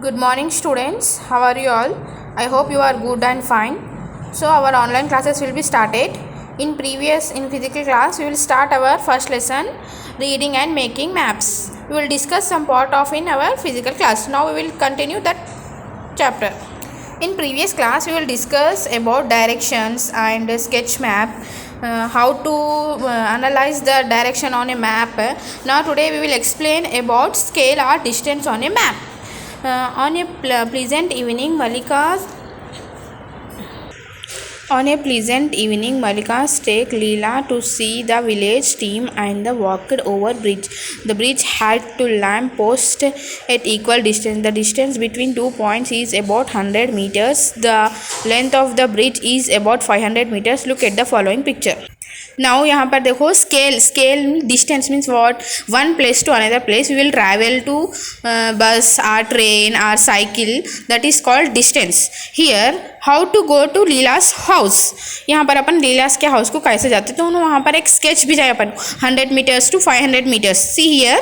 Good morning students, how are you all? I hope you are good and fine. So our online classes will be started. In physical class we will start our first lesson, reading and making maps. We will discuss some part of in our physical class. Now we will continue that chapter. In previous class we will discuss about directions and sketch map, how to analyze the direction on a map. Now today we will explain about scale or distance on a map. On a pleasant evening, Malika's take Leela to see the village team and the walked over bridge. The bridge had two lamp posts at equal distance. The distance between 2 points is about 100 meters. The length of the bridge is about 500 meters. Look at the following picture. Now यहाँ पर देखो scale distance means what, one place to another place we will travel to bus or train or cycle, that is called distance. Here how to go to लीला's house, यहाँ पर अपन लीला's के house को कैसे जाते, तो वहाँ पर एक स्केच भी जाए अपन 100 meters to 500 meters. See here,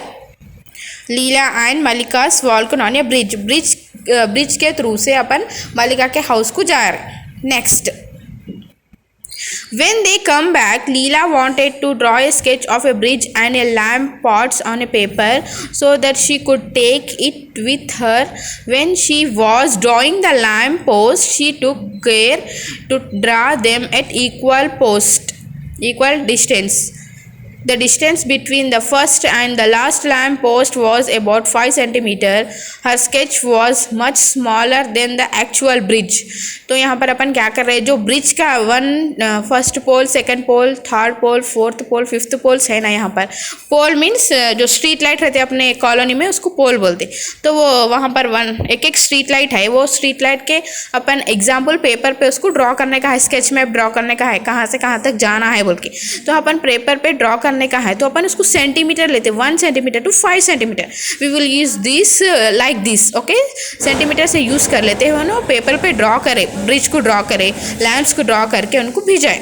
Leela and Malika's walk on a bridge के थ्रू से अपन मलिका के हाउस को जा रहे. Next, when they come back, Leela wanted to draw a sketch of a bridge and a lamp posts on a paper so that she could take it with her. When she was drawing the lamp post, she took care to draw them at equal distance. The distance between the first and the last lamp post was about 5 centimeter. Her sketch was much smaller than the actual bridge. तो यहाँ पर अपन क्या कर रहे हैं, जो bridge का first pole, second पोल, third पोल, fourth पोल, fifth poles है ना, यहाँ पर पोल मीन्स जो स्ट्रीट लाइट रहते हैं अपने कॉलोनी में उसको पोल बोलते. तो वो वहाँ पर एक स्ट्रीट लाइट है, वो स्ट्रीट लाइट के अपन एग्जाम्पल पेपर पे उसको ड्रॉ करने का है, स्केच मैप ड्रॉ करने का है, कहाँ से कहाँ तक जाना है बोल के. तो अपन पेपर पे ड्रॉ करने का है तो अपन उसको सेंटीमीटर लेते, 1 centimetre to 5 centimetre. We will use this like this. Okay, centimetre से यूज कर लेते हैं ना, पेपर पे ड्रॉ करें, ब्रिज को ड्रॉ करें, लैंप्स को ड्रॉ करके उनको भिजाएं.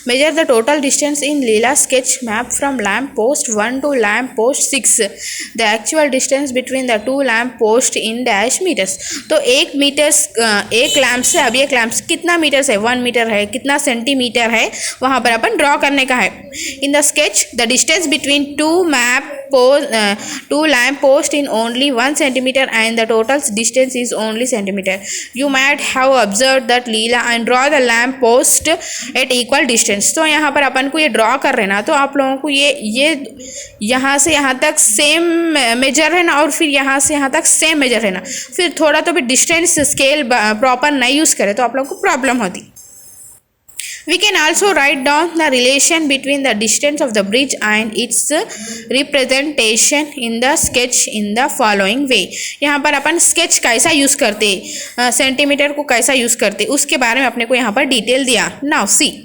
Measure the total distance in Leela's sketch map from lamp post 1 to lamp post 6. The actual distance between the two lamp posts in dash meters. तो एक lamp से अब एक लैम्प कितना मीटर्स है, 1 मीटर है, कितना सेंटीमीटर है, वहाँ पर अपन ड्रॉ करने का है. In the sketch, the distance between two lamp posts in only 1 centimeter and the total distance is only centimeter. You might have observed that Leela and draw the lamp post at equal distance. तो यहाँ पर अपन को ये draw कर रहे ना, तो आप लोगों को ये यहाँ से यहाँ तक सेम मेजर है ना, और फिर यहाँ से यहाँ तक सेम मेजर है ना, फिर थोड़ा तो भी डिस्टेंस स्केल प्रॉपर नहीं यूज़ करें तो आप लोगों को प्रॉब्लम होती. We can also write down the relation between the distance of the bridge and its representation in the sketch in the following way. यहाँ पर अपन स्केच कैसा यूज़ करते, सेंटीमीटर को कैसा यूज़ करते, उसके बारे में अपने को यहाँ पर डिटेल दिया. Now see,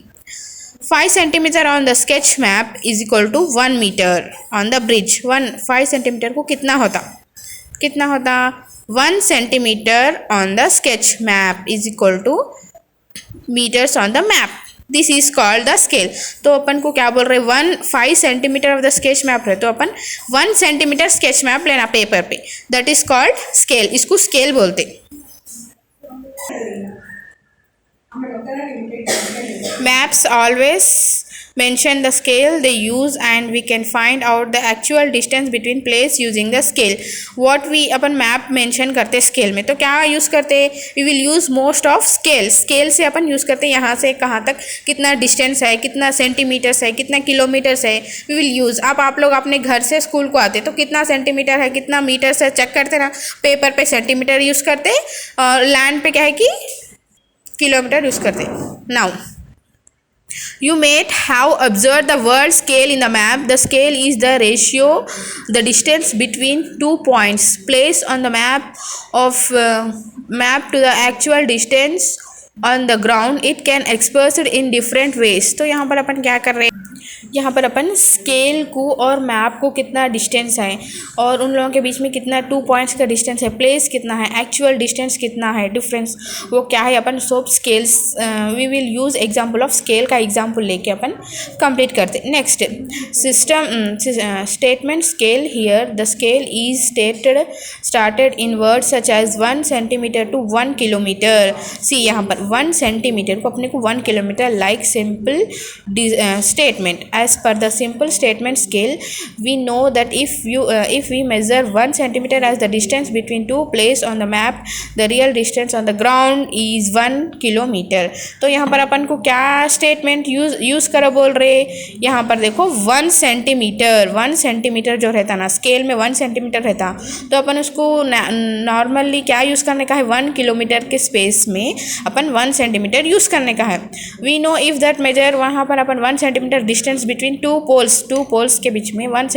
5 centimeter on the sketch map is equal to 1 meter on the bridge. 5 centimeter को कितना होता 1 centimeter on the sketch map is equal to meters on the map. This is called the scale. तो अपन को क्या बोल रहे, 5 centimeter of the sketch map है, तो अपन 1 centimeter sketch map लेना पेपर पे, that is called scale. इसको scale बोलते. Maps always mention the scale they use and we can find out the actual distance between place using the scale. What we upon map mention करते scale में, तो क्या use करते, we will use most of scale से अपन use करते यहाँ से कहाँ तक कितना डिस्टेंस है, कितना सेंटीमीटर्स है, कितना किलोमीटर्स है, we will use. आप लोग अपने घर से स्कूल को आते तो कितना सेंटीमीटर है, कितना मीटर्स है, चेक करते ना, पेपर पे सेंटीमीटर यूज़ करते और लैंड पे क्या है कि किलोमीटर यूज़ करते. Now you may have observed the word scale in the map. The scale is the ratio, the distance between 2 points placed on the map to the actual distance on the ground. It can expressed in different ways. तो यहाँ पर अपन क्या कर रहे हैं, यहाँ पर अपन scale को और मैप को कितना डिस्टेंस है और उन लोगों के बीच में कितना 2 पॉइंट्स का डिस्टेंस है, प्लेस कितना है, एक्चुअल डिस्टेंस कितना है, डिफरेंस वो क्या है, अपन सब scales we will use example of scale का एग्जांपल लेके अपन कंप्लीट करते। Next system statement scale. Here the scale is started in words such as 1 centimetre to 1 kilometre. See यहाँ पर 1 सेंटीमीटर को अपने को 1 kilometre like simple statement. As per the simple statement scale, we know that if we measure 1 centimeter as the distance between two places on the map, the real distance on the ground is 1 kilometer. तो यहाँ पर अपन को क्या statement use करो बोल रहे, यहाँ पर देखो 1 सेंटीमीटर जो रहता ना स्केल में 1 सेंटीमीटर रहता, तो अपन उसको नॉर्मली क्या यूज़ करने का है, 1 किलोमीटर के स्पेस में अपन 1 सेंटीमीटर यूज़ करने का है। We know if that major, वहाँ पर अपन 1 centimetre distance between two poles के बीच में 1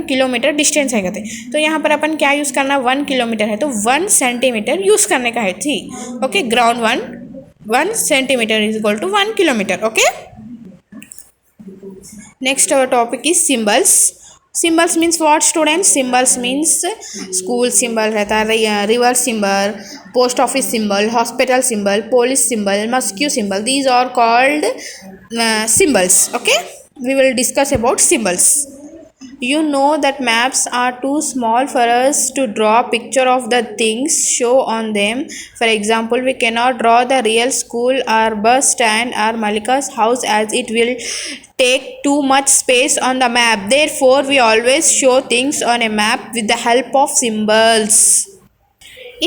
किलोमीटर डिस्टेंस है कहते, तो यहाँ पर अपन क्या यूज़ करना, 1 किलोमीटर है तो 1 सेंटीमीटर यूज़ करने का है। ठीक, okay, ground 1 centimetre is equal to 1 kilometre. Okay, next our topic is symbols. Symbols means what students? Symbols means school symbol रहता है, river symbol, post office symbol, hospital symbol, police symbol, mosque symbol, these are called symbols. Okay, we will discuss about symbols. You know that maps are too small for us to draw a picture of the things show on them. For example, we cannot draw the real school or bus stand or Malika's house as it will take too much space on the map. Therefore, we always show things on a map with the help of symbols.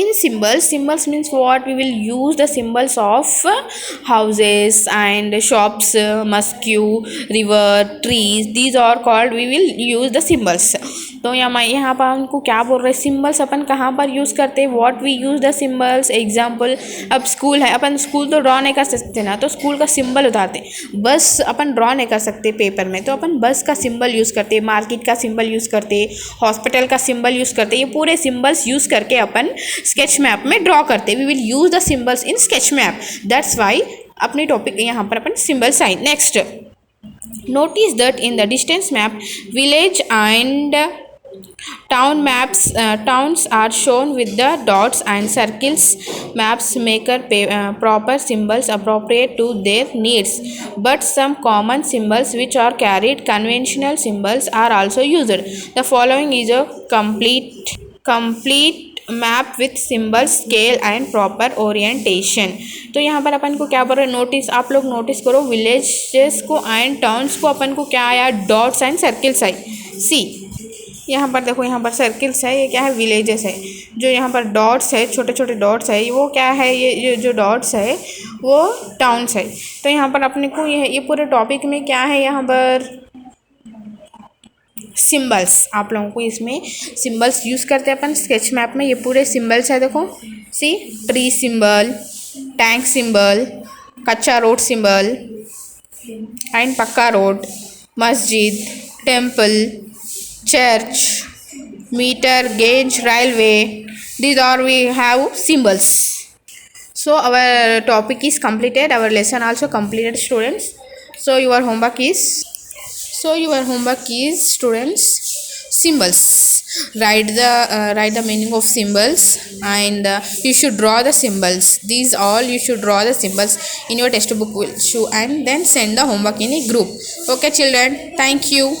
In symbols means what? We will use the symbols of houses and shops, mosque, river, trees. These are called, we will use the symbols. तो यहाँ पर हमको क्या बोल रहे हैं, symbols अपन कहाँ पर यूज़ करते हैं, what we use the symbols. Example, अब स्कूल है, अपन स्कूल तो ड्रॉ नहीं कर सकते ना, तो स्कूल का सिंबल उतारते। बस अपन ड्रॉ नहीं कर सकते पेपर में, तो अपन बस का सिंबल यूज़ करते, मार्केट का सिंबल यूज़ करते, हॉस्पिटल का सिंबल यूज़ करते। ये पूरे सिंबल्स यूज़ करके अपन स्केच मैप में ड्रॉ करते। We will use the symbols in sketch map, that's why अपनी टॉपिक यहाँ पर अपन सिंबल्स आई। Next, notice that in the distance map village and towns are shown with the dots and circles. Maps maker proper symbols appropriate to their needs, but some common symbols which are carried, conventional symbols, are also used. The following is a complete map with symbol, scale and proper orientation. तो यहाँ पर अपन को क्या बोल रहे हैं, notice, आप लोग नोटिस करो, विलेजेस को एंड टाउन्स को अपन को क्या आया, डॉट्स एंड सर्किल्स आई। सी यहाँ पर देखो, यहाँ पर सर्किल्स है, ये क्या है, विलेजेस है। जो यहाँ पर डॉट्स है, छोटे छोटे डॉट्स है, वो क्या है, ये जो डॉट्स है वो टाउन्स है। तो यहाँ पर अपने को ये पूरे टॉपिक में क्या है, यहाँ पर सिम्बल्स, आप लोगों को इसमें सिम्बल्स यूज़ करते हैं अपन स्केच मैप में। ये पूरे सिम्बल्स है, देखो, सी, ट्री सिंबल, टैंक सिंबल, कच्चा रोड सिंबल एंड पक्का रोड, मस्जिद, temple, church, meter, gauge, railway. These are we have symbols. So our topic is completed. Our lesson also completed, students. So your homework is students, symbols. Write the meaning of symbols and you should draw the symbols. These all you should draw the symbols in your textbook and then send the homework in a group. Okay, children. Thank you.